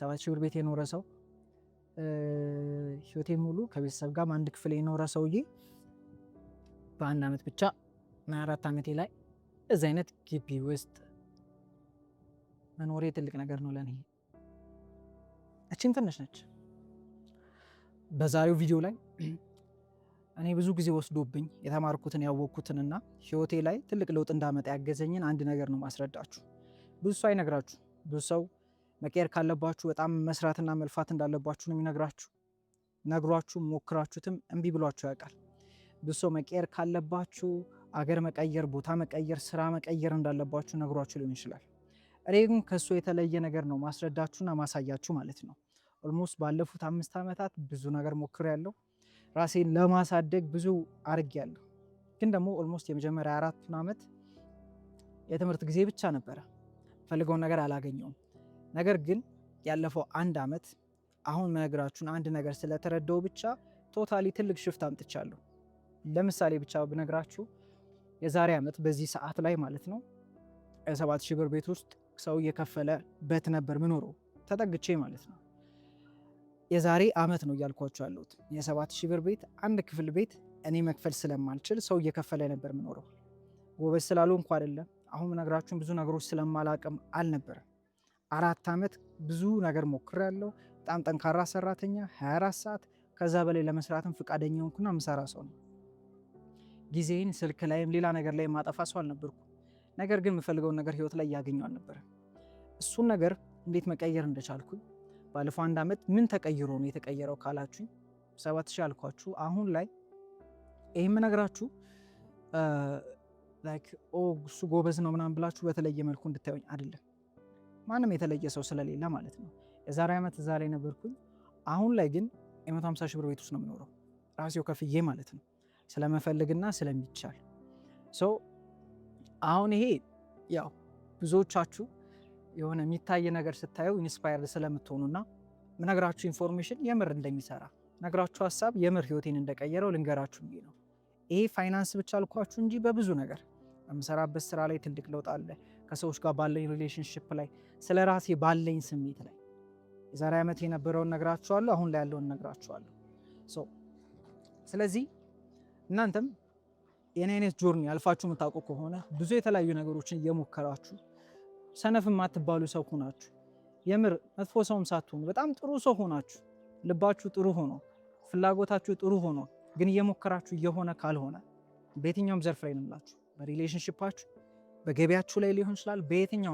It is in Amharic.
7000 ብር ቤት የኖረ ሰው ህይወቴ ሙሉ ከቤተሰብ ጋር አንድ ክፍል የኖረ ሰውዬ በአንድ አመት ብቻ 4 አመቴ ላይ እዚህ አይነት ግቢ ውስጥ መኖሬ ትልቅ ነገር ነው ለኔ። እቺን ትንሽ ነች። በዛሬው ቪዲዮ ላይ እኔ ብዙ ጊዜ ወስዶብኝ የተማርኩትን ያወቅኩትንና ህይወቴ ላይ ትልቅ ለውጥ እንዳመጣ ያገዘኝን አንድ ነገር ነው ማስረዳችሁ። ብዙ ሰው አይነግራችሁ። ብዙ ሰው መቀየር ካለባችሁ በጣም መስራትና መልፋት እንዳለባችሁ ነው የሚነግራችሁ። ነግሯችሁ ሞክራችሁትም እምቢ ብሏችሁ ያውቃል። ብዙ ሰው መቀየር ካለባችሁ አገር መቀየር፣ ቦታ መቀየር፣ ስራ መቀየር እንዳለባችሁ ነግሯችሁ ሊሆን ይችላል። እኔ ግን ከሱ የተለየ ነገር ነው ማስረዳችሁና ማሳያችሁ ማለት ነው። ኦልሞስት ባለፉት 5 ዓመታት ብዙ ነገር ሞክሬያለሁ። ራሴን ለማሳደግ ብዙ አድርጌያለሁ። ግን ደግሞ ኦልሞስት የመጀመሪያ 4 ዓመት የትምህርት ጊዜ ብቻ ነበረ። ፈልገውን ነገር አላገኘውም። ነገር ግን ያለፈው 1 ዓመት አሁን መነግራችሁን አንድ ነገር ስለተረዳው ብቻ ቶታሊ ትልቅ ሽፍት አምጥቻለሁ። ለምሳሌ ብቻ ብነግራችሁ የዛሬ ዓመት በዚህ ሰዓት ላይ ማለት ነው 7000 ብር ቤት ውስጥ ሰው እየከፈለበት ነበር ምኖረው ተጠግቼ ማለት ነው። የዛሬ ዓመት ነው እያልኳችሁ ያለሁት። የ7000 ብር ቤት አንድ ክፍል ቤት እኔ መክፈል ስለማልችል ሰው እየከፈለ ነበር ምኖረው። ጎበዝ ስላልሆንኩ አይደለም። አሁን መነግራችሁን ብዙ ነገሮች ስለማላቅም አልነበረም። 4 ዓመት ብዙ ነገር ሞክሬያለሁ። በጣም ጠንካራ ሰራተኛ 24 ሰዓት ከዛ በላይ ለመስራትም ፈቃደኛ ሆንኩና ምሰራ ሰው ነው። ጊዜን ስልክ ላይም ሌላ ነገር ላይ ማጠፋ ሰው አልነበርኩ። ነገር ግን የምፈልገውን ነገር ህይወት ላይ ያገኘው አልነበረም። እሱን ነገር እንዴት መቀየር እንደቻልኩኝ ባለፈው 1 ዓመት ምን ተቀይሮ ነው የተቀየረው ካላችሁኝ 7000 አልኳችሁ። አሁን ላይ ይሄም ነገራችሁ ላይክ እሱ ጎበዝ ነው ምናምን ብላችሁ በተለየ መልኩ እንድታዩኝ አይደለም። ማንም የተለየ ሰው ስለሌለ ማለት ነው። የዛሬ ዓመት እዛ ላይ ነበርኩኝ። አሁን ላይ ግን 150,000 ብር ቤት ውስጥ ነው የምኖረው ራሴው ከፍዬ ማለት ነው፣ ስለመፈልግና ስለሚቻል። አሁን ይሄ ያው ብዙዎቻችሁ የሆነ የሚታይ ነገር ስታዩ ኢንስፓየርድ ስለምትሆኑና ምነግራችሁ ኢንፎርሜሽን የምር እንደሚሰራ ነግራችሁ ሀሳብ የምር ህይወቴን እንደቀየረው ልንገራችሁ ብዬ ነው። ይሄ ፋይናንስ ብቻ አልኳችሁ እንጂ በብዙ ነገር በምሰራበት ስራ ላይ ትልቅ ለውጥ አለ። ከሰዎች ጋር ባለኝ ሪሌሽንሽፕ ላይ፣ ስለ ራሴ ባለኝ ስሜት ላይ የዛሬ ዓመት የነበረውን ነግራችኋለሁ፣ አሁን ላይ ያለውን ነግራችኋለሁ። ስለዚህ እናንተም የኔ አይነት ጆርኒ አልፋችሁ የምታውቁ ከሆነ ብዙ የተለያዩ ነገሮችን እየሞከራችሁ ሰነፍ የማትባሉ ሰው ሆናችሁ የምር መጥፎ ሰውም ሳትሆኑ በጣም ጥሩ ሰው ሆናችሁ ልባችሁ ጥሩ ሆኖ ፍላጎታችሁ ጥሩ ሆኖ ግን እየሞከራችሁ እየሆነ ካልሆነ በየትኛውም ዘርፍ ላይ ነው የምላችሁ፣ በሪሌሽንሺፓችሁ፣ በገቢያችሁ ላይ ሊሆን ይችላል፣ በየትኛው